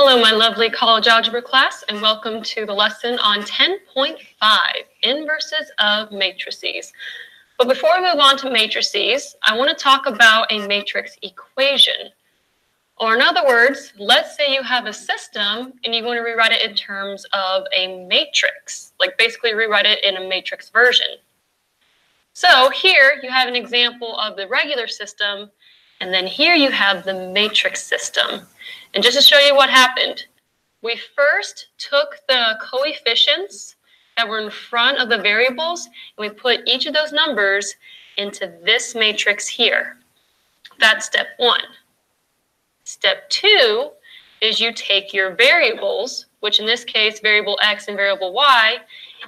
Hello, my lovely college algebra class, and welcome to the lesson on 10.5, Inverses of Matrices. But before we move on to matrices, I want to talk about a matrix equation. Or in other words, let's say you have a system and you want to rewrite it in terms of a matrix, like basically rewrite it in a matrix version. So here you have an example of the regular system, and then here you have the matrix system. And just to show you what happened, we first took the coefficients that were in front of the variables, and we put each of those numbers into this matrix here. That's step one. Step two is you take your variables, which in this case, variable x and variable y,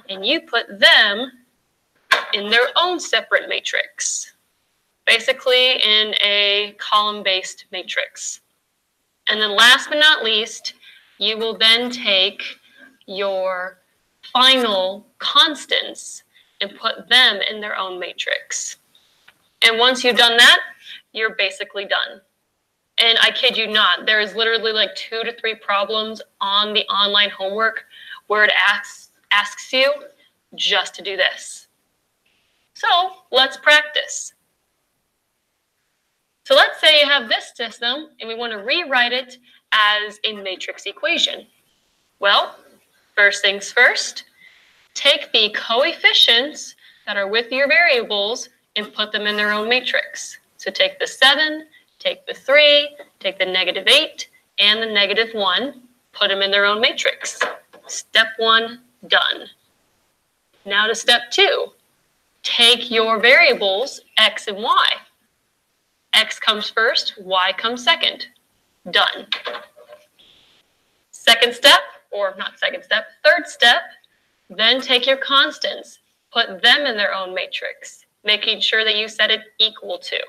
and you put them in their own separate matrix, basically in a column-based matrix. And then last but not least, you will then take your final constants and put them in their own matrix. And once you've done that, you're basically done. And I kid you not, there is literally like 2 to 3 problems on the online homework where it asks you just to do this. So let's practice. So let's say you have this system and we want to rewrite it as a matrix equation. Well, first things first, take the coefficients that are with your variables and put them in their own matrix. So take the 7, take the 3, take the -8, and the -1, put them in their own matrix. Step 1, done. Now to step 2. Take your variables, x and y. X comes first, y comes second. Done. Second step, or not second step, third step, then take your constants, put them in their own matrix, making sure that you set it equal to.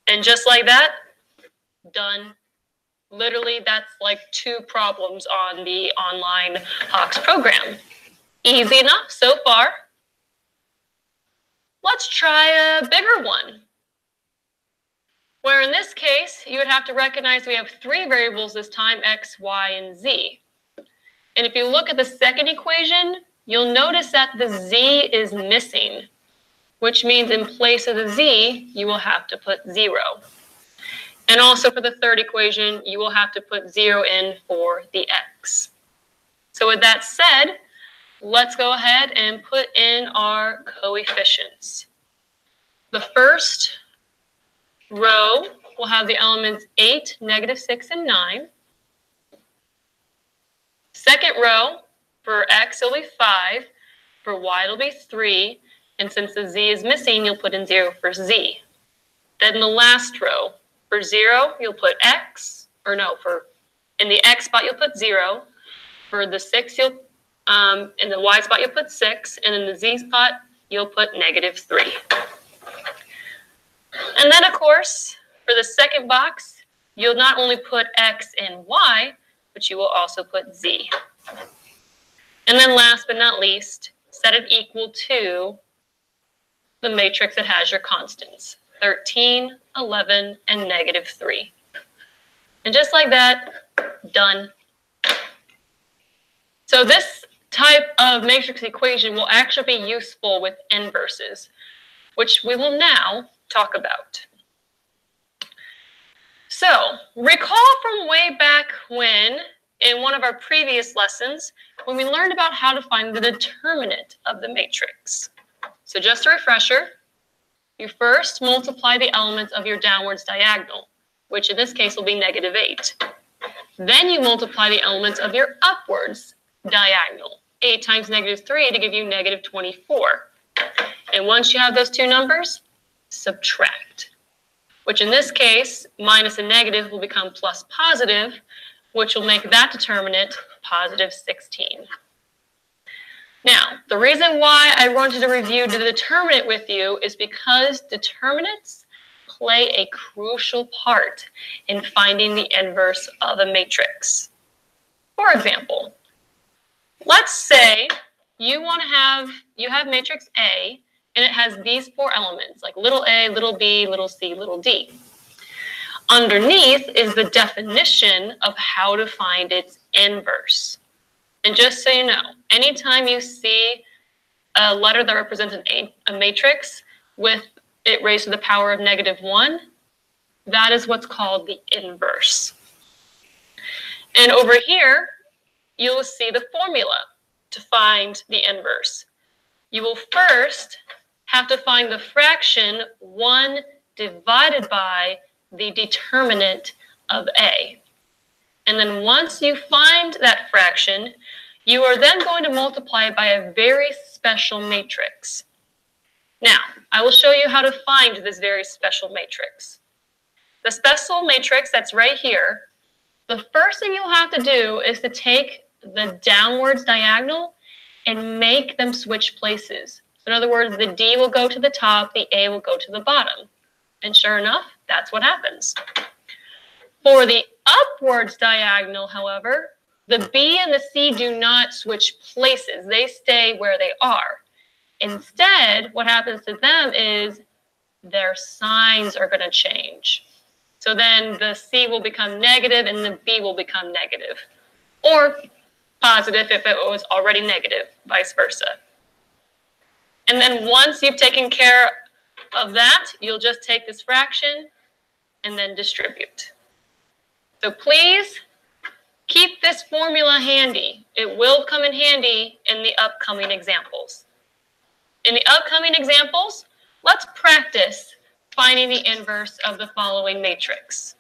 And just like that, done. Literally, that's like 2 problems on the online HOX program. Easy enough so far. Let's try a bigger one, where in this case, you would have to recognize we have 3 variables this time, x, y, and z. And if you look at the second equation, you'll notice that the z is missing, which means in place of the z, you will have to put 0. And also for the third equation, you will have to put 0 in for the x. So with that said, let's go ahead and put in our coefficients. The first row will have the elements 8, -6, and 9. Second row, for x, it'll be 5. For y, it'll be 3. And since the z is missing, you'll put in 0 for z. Then the last row, for 0, you'll put x. Or no, in the x spot, you'll put 0. For the 6, in the y spot, you'll put 6. And in the z spot, you'll put -3. And then, of course, for the second box, you'll not only put x and y, but you will also put z. And then last but not least, set it equal to the matrix that has your constants, 13, 11, and -3. And just like that, done. So this type of matrix equation will actually be useful with inverses, which we will now talk about. So, recall from way back when, in one of our previous lessons, when we learned about how to find the determinant of the matrix. So just a refresher, you first multiply the elements of your downwards diagonal, which in this case will be -8. Then you multiply the elements of your upwards diagonal, 8 times -3 to give you -24. And once you have those 2 numbers, subtract, which in this case, minus and negative will become plus positive, which will make that determinant +16. Now, the reason why I wanted to review the determinant with you is because determinants play a crucial part in finding the inverse of a matrix. For example, let's say you have matrix A, and it has these 4 elements, like little a, little b, little c, little d. Underneath is the definition of how to find its inverse. And just so you know, anytime you see a letter that represents a matrix with it raised to the power of -1, that is what's called the inverse. And over here, you will see the formula to find the inverse. You will first have to find the fraction 1 divided by the determinant of A. And then once you find that fraction, you are then going to multiply it by a very special matrix. Now, I will show you how to find this very special matrix. The special matrix that's right here, the first thing you'll have to do is to take the downwards diagonal and make them switch places. So in other words, the D will go to the top, the A will go to the bottom. And sure enough, that's what happens. For the upwards diagonal, however, the B and the C do not switch places. They stay where they are. Instead, what happens to them is their signs are going to change. So then the C will become negative and the B will become negative. Or positive if it was already negative, vice versa. And then once you've taken care of that, you'll just take this fraction and then distribute. So please keep this formula handy. It will come in handy in the upcoming examples. In the upcoming examples, let's practice finding the inverse of the following matrix.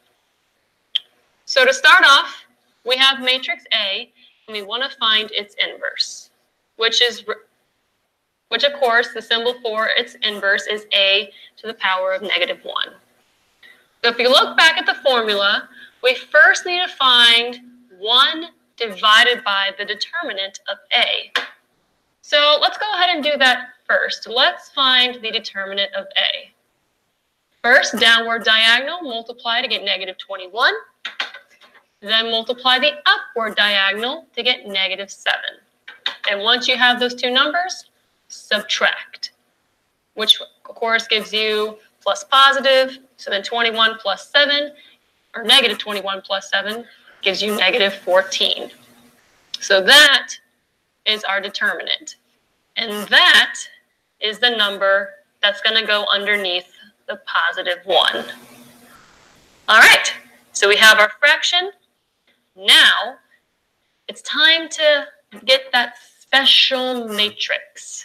So to start off, we have matrix A, and we want to find its inverse, which of course, the symbol for its inverse is A to the power of -1. So if you look back at the formula, we first need to find 1 divided by the determinant of A. So let's go ahead and do that first. Let's find the determinant of A. First, downward diagonal, multiply to get -21. Then multiply the upward diagonal to get -7. And once you have those two numbers, subtract, which of course gives you plus positive. So then 21 plus 7, or -21 plus 7, gives you -14. So that is our determinant. And that is the number that's going to go underneath the +1. All right, so we have our fraction. Now, it's time to get that special matrix.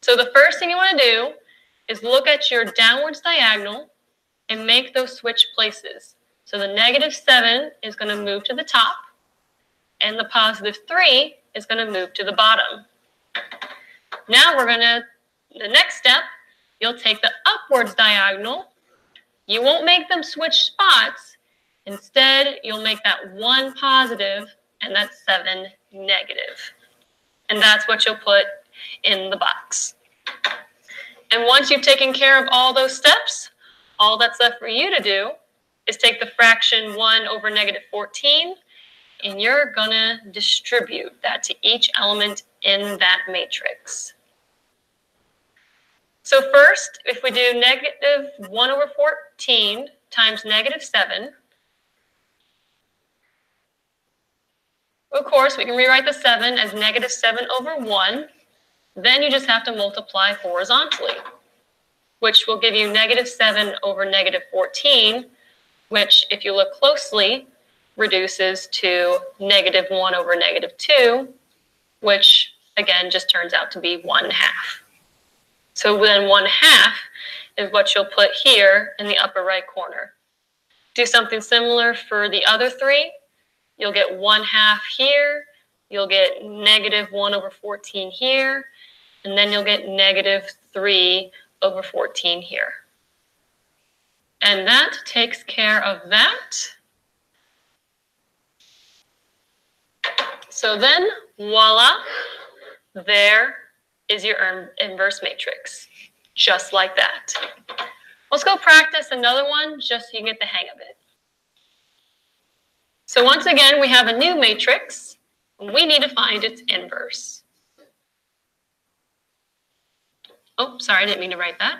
So the first thing you want to do is look at your downwards diagonal and make those switch places. So the -7 is going to move to the top, and the +3 is going to move to the bottom. Now the next step, you'll take the upwards diagonal. You won't make them switch spots. Instead, you'll make that 1 positive and that 7 negative. And that's what you'll put in the box. And once you've taken care of all those steps, all that's left for you to do is take the fraction 1 over -14, and you're going to distribute that to each element in that matrix. So first, if we do -1 over 14 times -7, of course, we can rewrite the 7 as -7 over 1. Then you just have to multiply horizontally, which will give you -7 over -14, which, if you look closely, reduces to -1 over -2, which, again, just turns out to be 1/2. So then 1/2 is what you'll put here in the upper right corner. Do something similar for the other three. You'll get 1/2 here, you'll get -1 over 14 here, and then you'll get -3 over 14 here. And that takes care of that. So then, voila, there is your inverse matrix, just like that. Let's go practice another one just so you can get the hang of it. So once again, we have a new matrix. We need to find its inverse. Oh, sorry, I didn't mean to write that.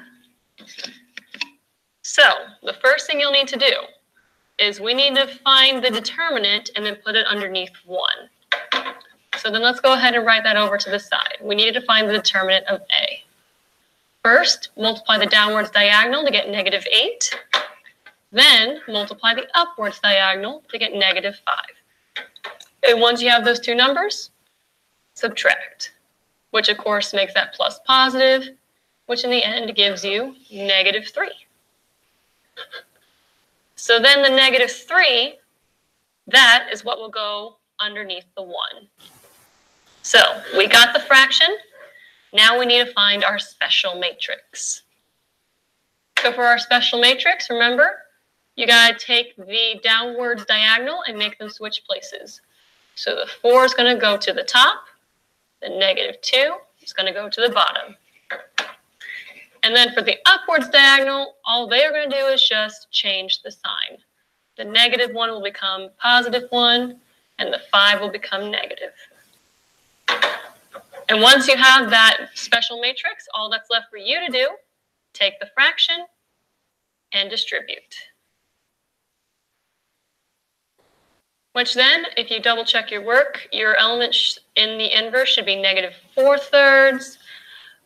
So the first thing you'll need to do is we need to find the determinant and then put it underneath 1. So then let's go ahead and write that over to the side. We need to find the determinant of A. First, multiply the downwards diagonal to get -8. Then multiply the upwards diagonal to get -5. And once you have those two numbers, subtract, which of course makes that plus positive, which in the end gives you -3. So then the -3, that is what will go underneath the 1. So we got the fraction. Now we need to find our special matrix. So for our special matrix, remember, you got to take the downwards diagonal and make them switch places. So the 4 is going to go to the top. The -2 is going to go to the bottom. And then for the upwards diagonal, all they are going to do is just change the sign. The -1 will become +1, and the 5 will become negative. And once you have that special matrix, all that's left for you to do, take the fraction and distribute. Which then, if you double check your work, your element in the inverse should be -4/3,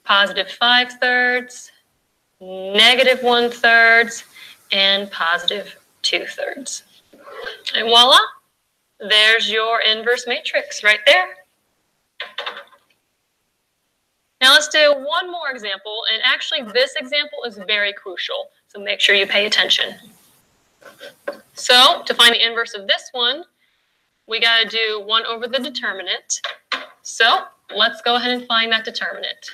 +5/3, -1/3, and +2/3. And voila, there's your inverse matrix right there. Now let's do one more example, and actually this example is very crucial, so make sure you pay attention. So to find the inverse of this one, we got to do 1 over the determinant. So let's go ahead and find that determinant.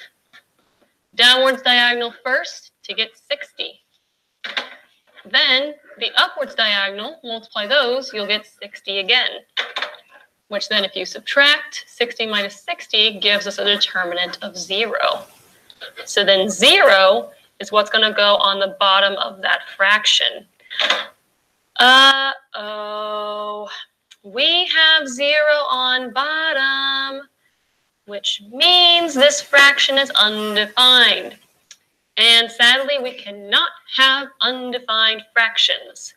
Downwards diagonal first to get 60. Then the upwards diagonal, multiply those, you'll get 60 again. Which then if you subtract, 60 minus 60 gives us a determinant of 0. So then 0 is what's going to go on the bottom of that fraction. Uh-oh. We have 0 on bottom, which means this fraction is undefined. And sadly, we cannot have undefined fractions.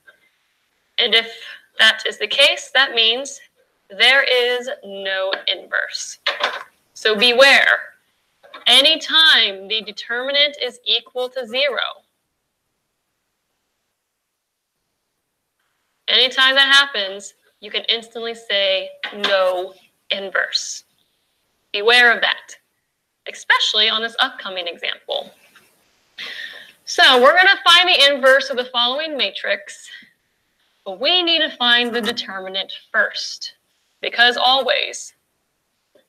And if that is the case, that means there is no inverse. So beware. Anytime the determinant is equal to 0, anytime that happens, you can instantly say no inverse. Beware of that, especially on this upcoming example. So we're going to find the inverse of the following matrix, but we need to find the determinant first, because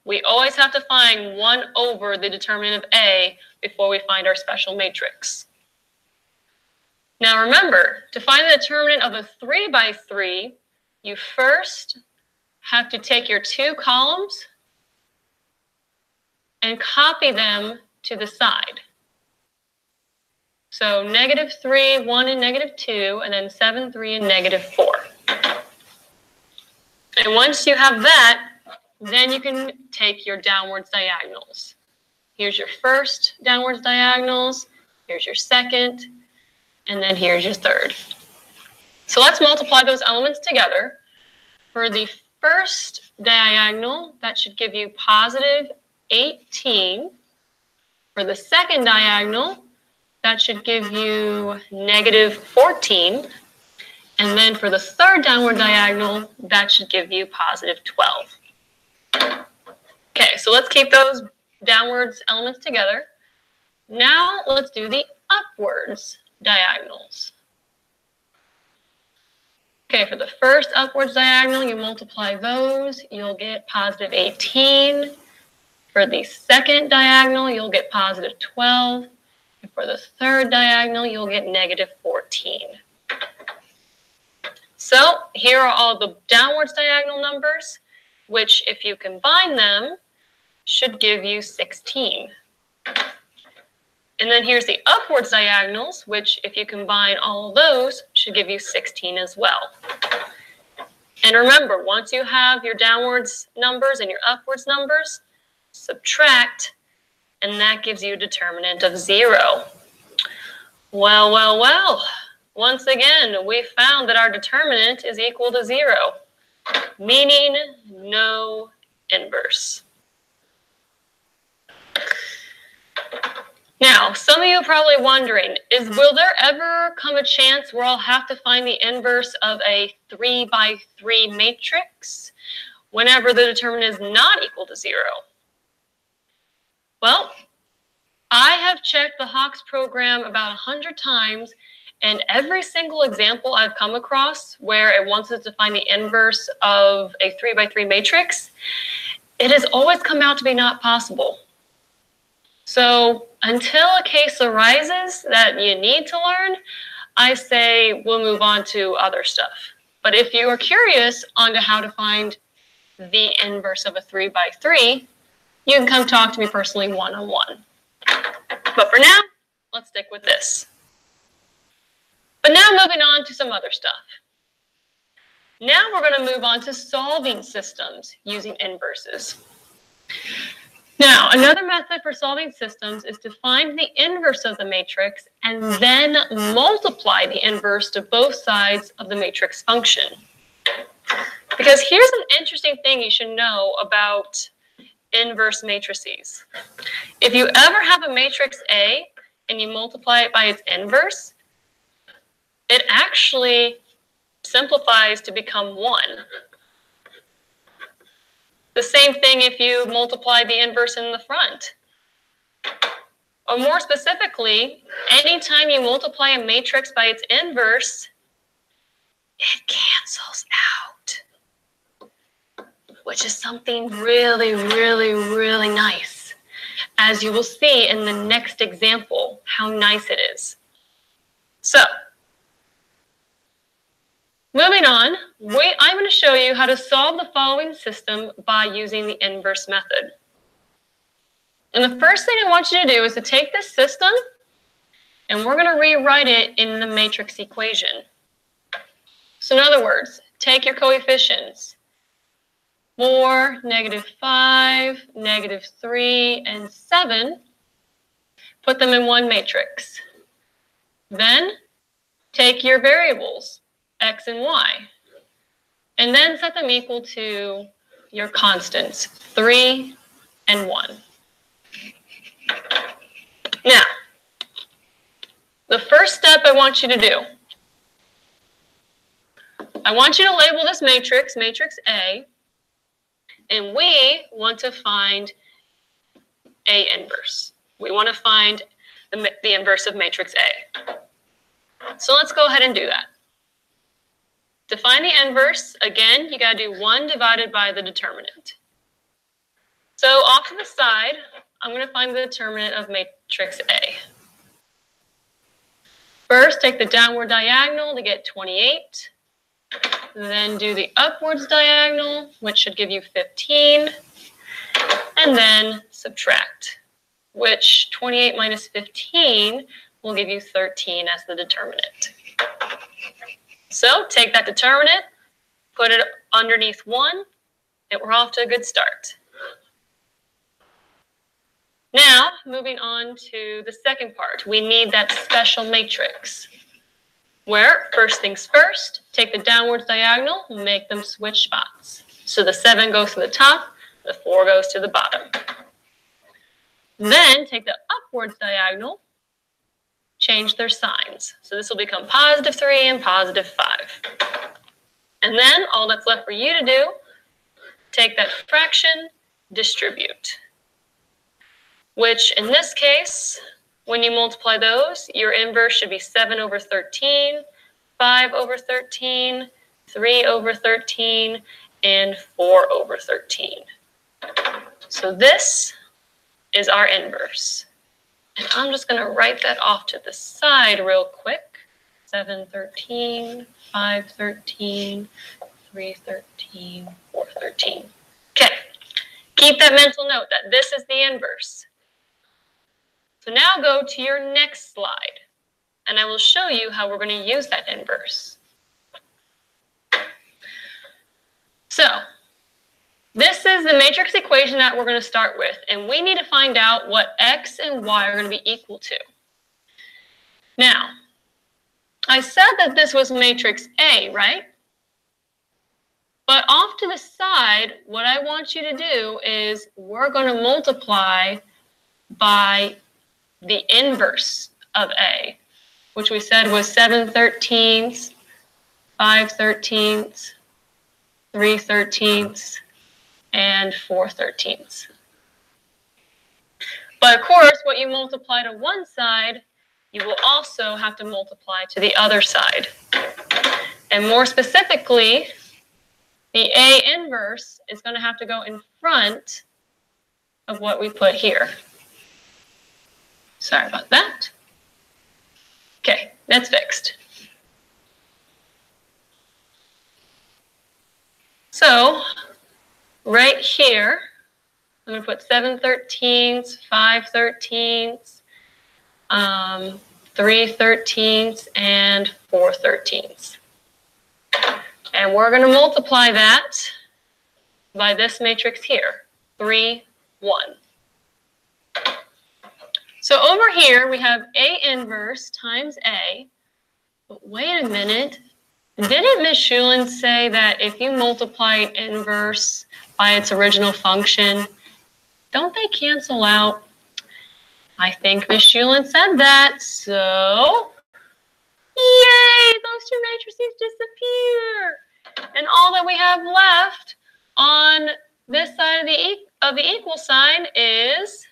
we always have to find 1 over the determinant of A before we find our special matrix. Now remember, to find the determinant of a 3 by 3, you first have to take your 2 columns and copy them to the side. So -3, 1, and -2, and then 7, 3, and -4. And once you have that, then you can take your downwards diagonals. Here's your first downwards diagonals, here's your second, and then here's your third. So let's multiply those elements together. For the first diagonal, that should give you +18. For the second diagonal, that should give you -14. And then for the third downward diagonal, that should give you +12. Okay, so let's keep those downwards elements together. Now let's do the upwards diagonals. Okay, for the first upwards diagonal, you multiply those, you'll get +18. For the second diagonal, you'll get +12. And for the third diagonal, you'll get -14. So here are all the downwards diagonal numbers, which if you combine them, should give you 16. And then here's the upwards diagonals, which if you combine all of those, should give you 16 as well. And remember, once you have your downwards numbers and your upwards numbers, subtract, and that gives you a determinant of 0. Well, well, well, once again, we found that our determinant is equal to 0, meaning no inverse. Now, some of you are probably wondering, will there ever come a chance where I'll have to find the inverse of a 3 by 3 matrix whenever the determinant is not equal to 0? Well, I have checked the Hawks program about 100 times, and every single example I've come across where it wants us to find the inverse of a 3 by 3 matrix, it has always come out to be not possible. So until a case arises that you need to learn, I say we'll move on to other stuff. But if you are curious on how to find the inverse of a 3 by 3, you can come talk to me personally one-on-one. But for now, let's stick with this. But now moving on to some other stuff. Now we're going to move on to solving systems using inverses. Now, another method for solving systems is to find the inverse of the matrix and then multiply the inverse to both sides of the matrix function. Because here's an interesting thing you should know about inverse matrices. If you ever have a matrix A and you multiply it by its inverse, it actually simplifies to become 1. The same thing if you multiply the inverse in the front. Or more specifically, anytime you multiply a matrix by its inverse, it cancels out, which is something really, really, really nice. As you will see in the next example, how nice it is. So, moving on, I'm going to show you how to solve the following system by using the inverse method. And the first thing I want you to do is to take this system and we're going to rewrite it in the matrix equation. So in other words, take your coefficients, 4, -5, -3, and 7, put them in one matrix. Then take your variables, x and y, and then set them equal to your constants, 3 and 1. Now, the first step I want you to do, I want you to label this matrix, matrix A, and we want to find A inverse. We want to find the inverse of matrix A. So let's go ahead and do that. To find the inverse, again, you got to do 1 divided by the determinant. So off to the side, I'm going to find the determinant of matrix A. First, take the downward diagonal to get 28. Then do the upwards diagonal, which should give you 15. And then subtract, which 28 minus 15 will give you 13 as the determinant. So take that determinant, put it underneath 1, and we're off to a good start. Now, moving on to the second part, we need that special matrix, where first things first, take the downwards diagonal, make them switch spots. So the 7 goes to the top, the 4 goes to the bottom. Then take the upwards diagonal, change their signs. So this will become +3 and +5. And then all that's left for you to do, take that fraction, distribute. Which in this case, when you multiply those, your inverse should be 7 over 13, 5 over 13, 3 over 13, and 4 over 13. So this is our inverse. And I'm just going to write that off to the side real quick. 7, 13, 5, 13, 3, 13, 4, 13. Okay, keep that mental note that this is the inverse. So now go to your next slide, and I will show you how we're going to use that inverse. So this is the matrix equation that we're going to start with, and we need to find out what x and y are going to be equal to. Now, I said that this was matrix A, right? But off to the side, what I want you to do is we're going to multiply by the inverse of A, which we said was 7/13, 5/13, 3/13, and 4/13. But of course, what you multiply to one side, you will also have to multiply to the other side. And more specifically, the A inverse is going to have to go in front of what we put here. Sorry about that. Okay, that's fixed. So right here, I'm going to put 7/13, 5/13, 3/13, and 4/13. And we're going to multiply that by this matrix here, 3, 1. So over here, we have A inverse times A. But wait a minute. Didn't Ms. Shulin say that if you multiply inverse by its original function, don't they cancel out? I think Ms. Shulin said that, so yay, those two matrices disappear. And all that we have left on this side of the equal sign is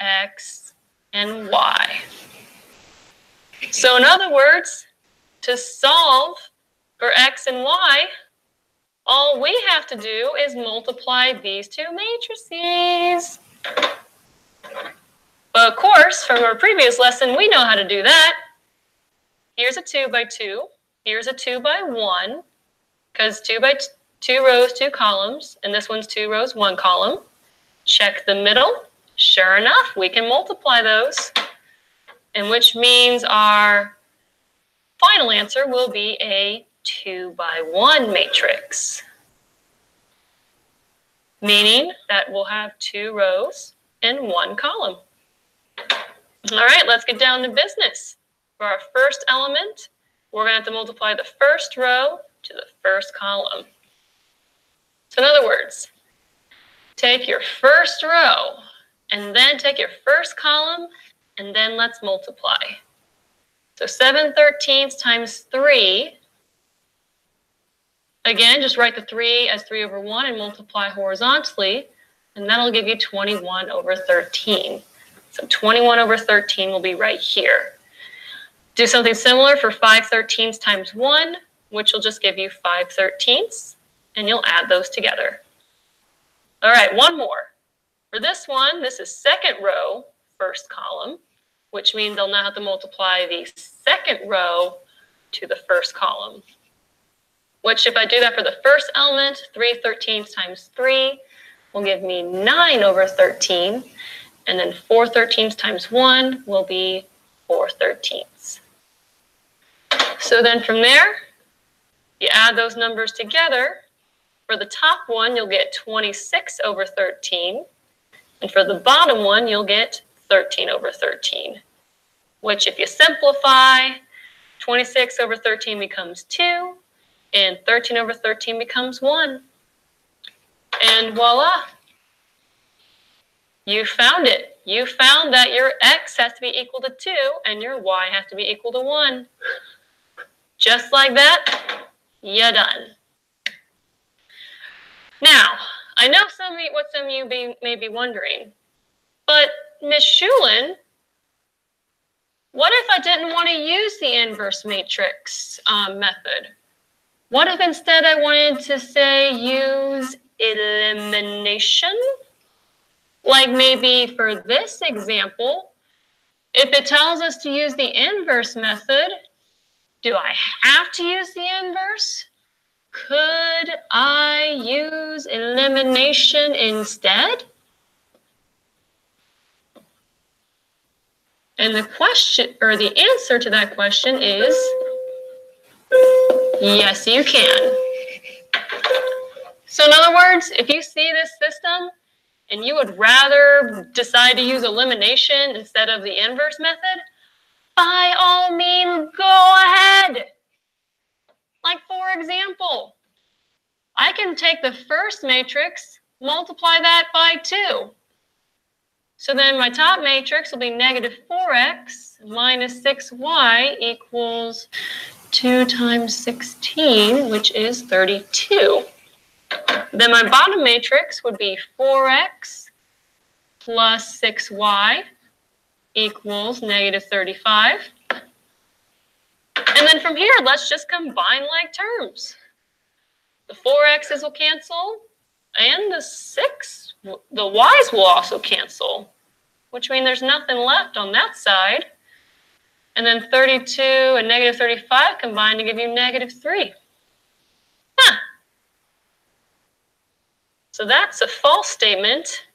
X and Y. So in other words, to solve for X and Y, all we have to do is multiply these two matrices. But of course, from our previous lesson, we know how to do that. Here's a 2 by 2. Here's a 2 by 1, because 2 by 2 rows, 2 columns, and this one's 2 rows, 1 column. Check the middle. Sure enough, we can multiply those, and which means our final answer will be a 2 by 1 matrix, meaning that we'll have 2 rows and 1 column. All right, let's get down to business. For our first element, we're going to have to multiply the first row to the first column. So in other words, take your first row and then take your first column and then let's multiply. So 7/13 times 3. Again, just write the 3 as 3 over 1 and multiply horizontally, and that'll give you 21 over 13. So 21 over 13 will be right here. Do something similar for 5/13 times 1, which will just give you 5/13, and you'll add those together. All right, one more. For this one, this is second row, first column, which means I'll now have to multiply the second row to the first column. Which, if I do that for the first element, 3/13 times 3 will give me 9 over 13. And then 4/13 times 1 will be 4/13. So then from there, you add those numbers together. For the top one, you'll get 26 over 13. And for the bottom one, you'll get 13 over 13. Which, if you simplify, 26 over 13 becomes 2. And 13 over 13 becomes 1. And voila. You found it. You found that your X has to be equal to 2 and your Y has to be equal to 1. Just like that, you're done. Now, I know what some of you may be wondering, but Ms. Shulin, what if I didn't want to use the inverse matrix method? What if instead I wanted to say use elimination? Like maybe for this example, if it tells us to use the inverse method, do I have to use the inverse? Could I use elimination instead? And the question, or the answer to that question is, yes, you can. So in other words, if you see this system and you would rather decide to use elimination instead of the inverse method, by all means, go ahead. Like, for example, I can take the first matrix, multiply that by 2. So then my top matrix will be negative 4x minus 6y equals 2 times 16, which is 32. Then my bottom matrix would be 4x plus 6y equals negative 35. And then from here, let's just combine like terms. The 4x's will cancel, and the y's will also cancel, which means there's nothing left on that side. And then 32 and negative 35 combine to give you negative 3. Huh. So that's a false statement,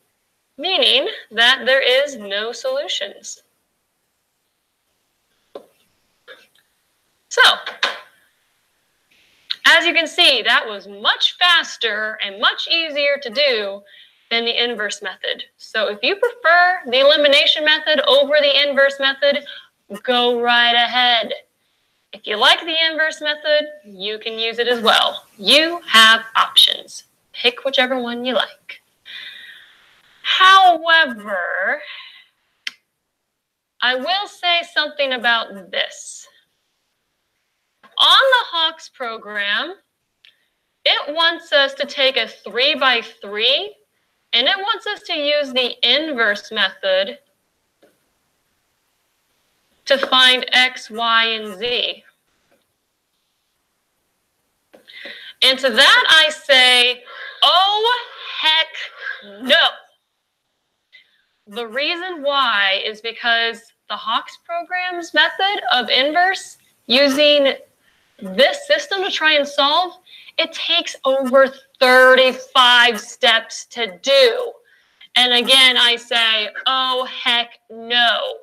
meaning that there is no solutions. So, as you can see, that was much faster and much easier to do than the inverse method. So if you prefer the elimination method over the inverse method, go right ahead. If you like the inverse method, you can use it as well. You have options. Pick whichever one you like. However, I will say something about this. On the Hawks program, it wants us to take a 3 by 3, and it wants us to use the inverse method to find x, y, and z. And to that I say, oh, heck no. The reason why is because the Hawks program's method of inverse, using this system to try and solve, it takes over 35 steps to do. And again, I say, oh, heck no.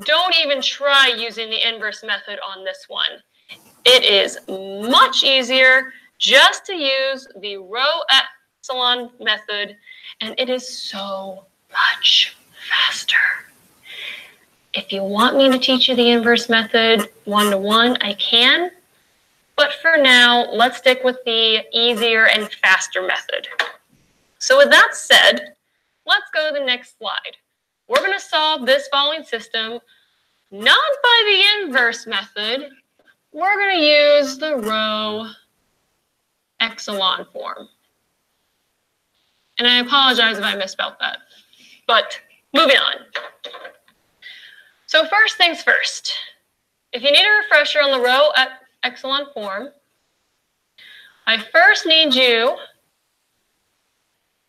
Don't even try using the inverse method on this one. It is much easier just to use the row epsilon method, and it is so much faster. If you want me to teach you the inverse method one-to-one, I can. But for now, let's stick with the easier and faster method. So with that said, let's go to the next slide. We're going to solve this following system not by the inverse method. We're going to use the row epsilon form. And I apologize if I misspelled that. But moving on. So first things first, if you need a refresher on the row epsilon form, I first need you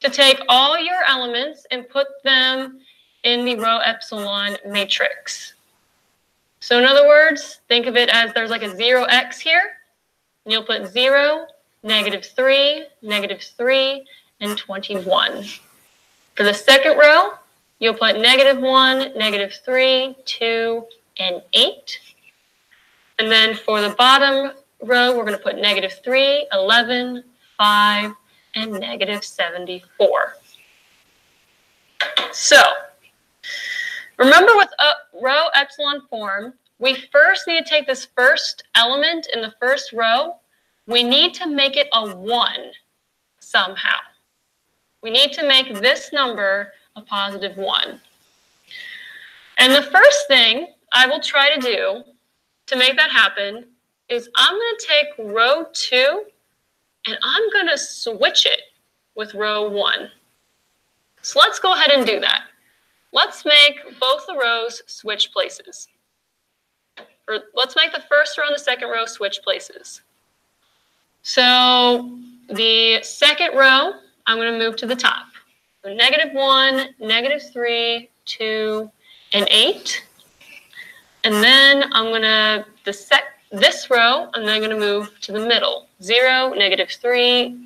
to take all your elements and put them in the row epsilon matrix. So in other words, think of it as there's like a 0x here, and you'll put 0, negative 3, and 21. For the second row, you'll put negative 1, negative 3, 2, and 8. And then for the bottom row, we're going to put negative 3, 11, 5, and negative 74. So, remember with row epsilon form, we first need to take this first element in the first row. We need to make it a 1 somehow. We need to make this number a positive 1. And the first thing I will try to do to make that happen is I'm going to take row 2 and I'm going to switch it with row 1. So let's go ahead and do that. Let's make both the rows switch places. Or let's make the first row and the second row switch places. So the second row, I'm going to move to the top. So negative 1, negative 3, 2, and 8. And then I'm going to, this row, I'm then going to move to the middle. 0, negative 3,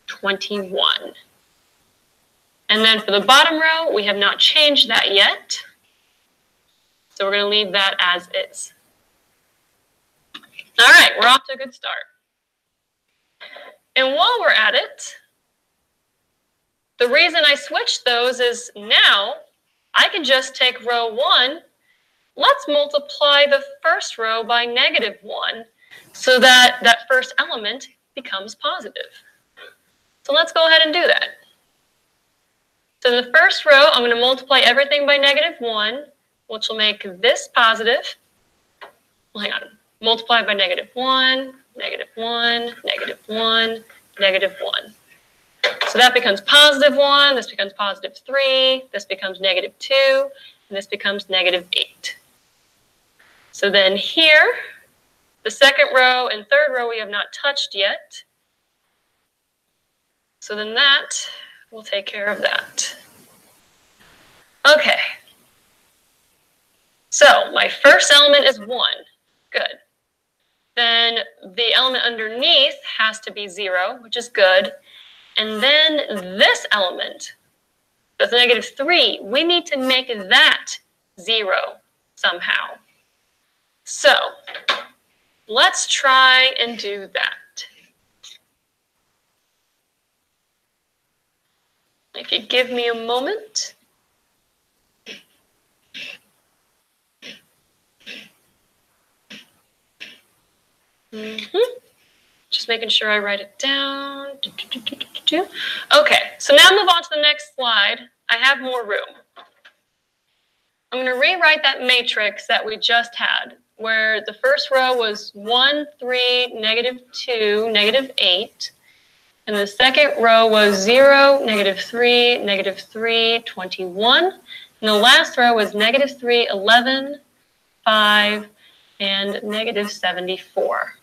21. And then for the bottom row, we have not changed that yet. So we're going to leave that as is. All right, we're off to a good start. And while we're at it, the reason I switched those is now I can just take row 1 let's multiply the first row by -1 so that that first element becomes positive. So let's go ahead and do that. So in the first row, I'm going to multiply everything by -1, which will make this positive. Well, hang on. Multiply by -1, -1, -1, -1. So that becomes +1, this becomes +3, this becomes -2, and this becomes -8. So then here, the second row and third row we have not touched yet. So then that will take care of that. Okay. So my first element is 1. Good. Then the element underneath has to be 0, which is good. And then this element, that's -3, we need to make that 0 somehow. So let's try and do that. If you give me a moment. Just making sure I write it down. Okay, so now move on to the next slide. I have more room. I'm going to rewrite that matrix that we just had, where the first row was 1, 3, -2, -8. And the second row was 0, -3, -3, 21. And the last row was -3, 11, 5, and -74.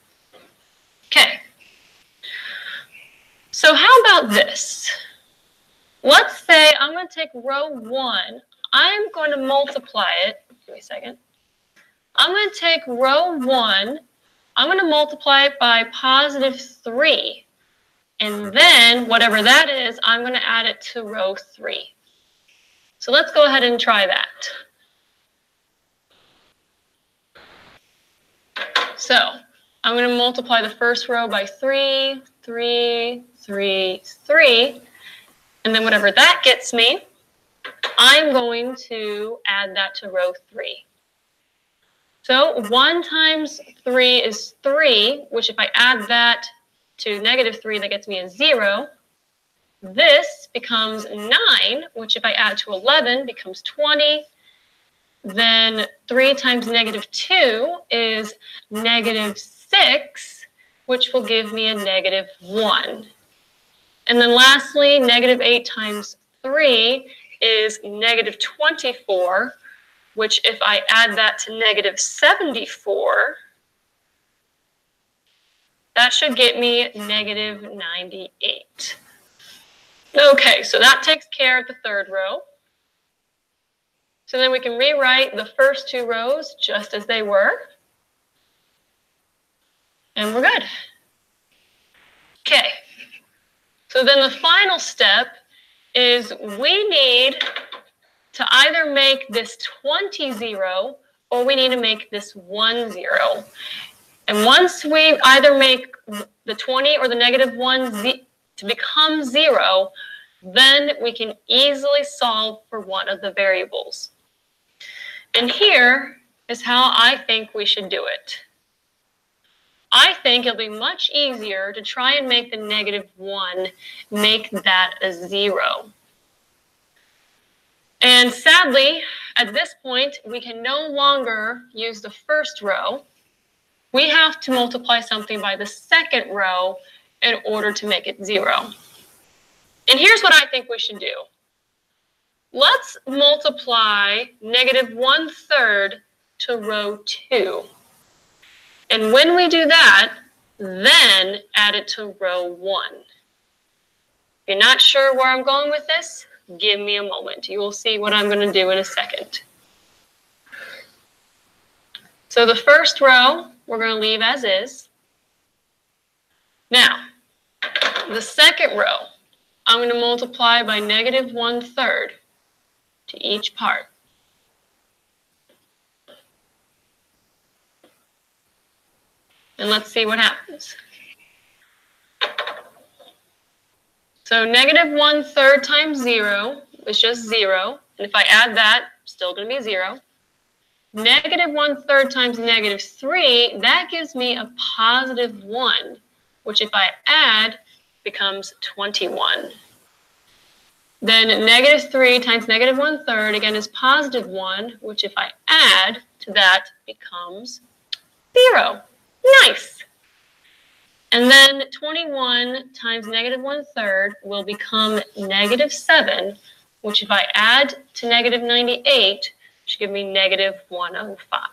Okay. So how about this? Let's say I'm going to take row 1. I'm going to multiply it. Give me a second. I'm going to take row 1. I'm going to multiply it by +3. And then whatever that is, I'm going to add it to row 3. So let's go ahead and try that. So I'm going to multiply the first row by 3, 3, 3, 3. And then whatever that gets me, I'm going to add that to row 3. So 1 times 3 is 3, which if I add that to -3, that gets me a 0. This becomes 9, which if I add to 11 becomes 20. Then 3 times -2 is -6, which will give me a -1. And then lastly, -8 times 3 is -24, which if I add that to -74, that should get me -98. Okay, so that takes care of the third row. So then we can rewrite the first 2 rows just as they were. And we're good. Okay. So then the final step is we need to either make this 20 0 or we need to make this 1 0. And once we either make the 20 or the -1 to become 0, then we can easily solve for one of the variables. And here is how I think we should do it. I think it'll be much easier to try and make the -1 make that a 0. And sadly, at this point, we can no longer use the first row. We have to multiply something by the second row in order to make it 0. And here's what I think we should do. Let's multiply -1/3 to row 2. And when we do that, then add it to row 1. If you're not sure where I'm going with this, give me a moment. You will see what I'm going to do in a second. So the first row, we're going to leave as is. Now, the second row, I'm going to multiply by -1/3 to each part. And let's see what happens. So -1/3 times 0 is just 0. And if I add that, still going to be 0. Negative 1/3 times negative 3, that gives me a positive 1, which if I add becomes 21. Then negative 3 times negative 1/3 again is positive 1, which if I add to that becomes 0. Nice. And then 21 times negative 1/3 will become negative 7, which if I add to negative 98 should give me negative 105.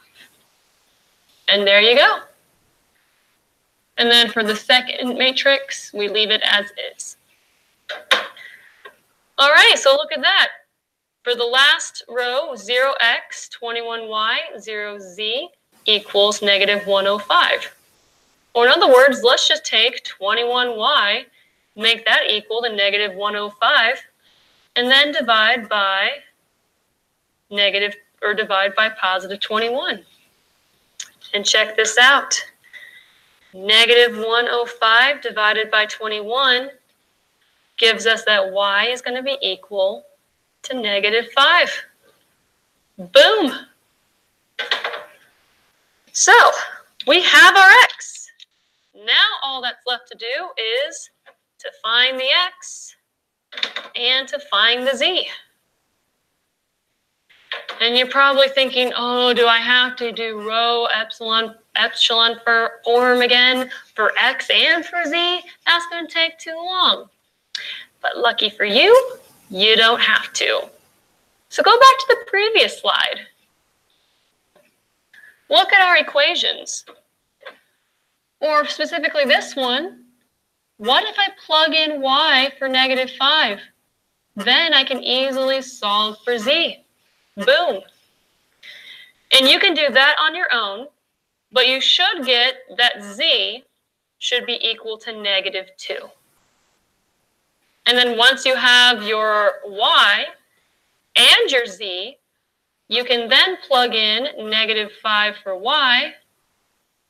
And there you go. And then for the second matrix, we leave it as is. All right, so look at that. For the last row, 0x, 21y, 0z equals negative 105. Or in other words, let's just take 21y, make that equal to negative 105, and then divide by positive 21. And check this out. Negative 105 divided by 21 gives us that y is going to be equal to negative 5. Boom. So we have our x. Now all that's left to do is to find the x and to find the z. And you're probably thinking, oh, do I have to do row epsilon form again for x and for z? That's going to take too long. But lucky for you, you don't have to. So go back to the previous slide. Look at our equations. Or specifically this one, what if I plug in y for negative 5? Then I can easily solve for z. Boom. And you can do that on your own, but you should get that z should be equal to negative 2. And then once you have your y and your z, you can then plug in negative 5 for y,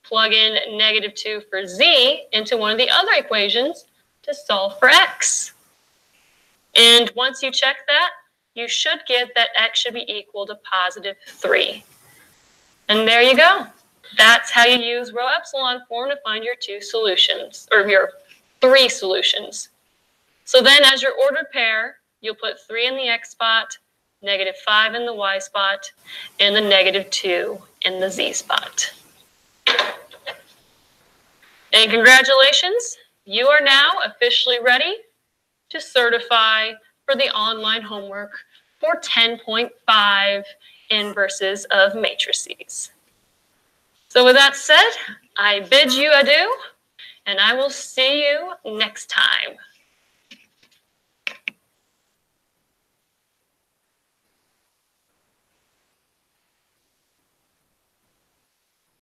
plug in negative 2 for z into one of the other equations to solve for x. And once you check that, you should get that x should be equal to positive 3. And there you go. That's how you use row epsilon form to find your 2 solutions, or your 3 solutions. So then as your ordered pair, you'll put 3 in the x spot, negative 5 in the y spot, and the negative 2 in the z spot. And congratulations, you are now officially ready to certify for the online homework for 10.5 Inverses of Matrices. So with that said, I bid you adieu, and I will see you next time.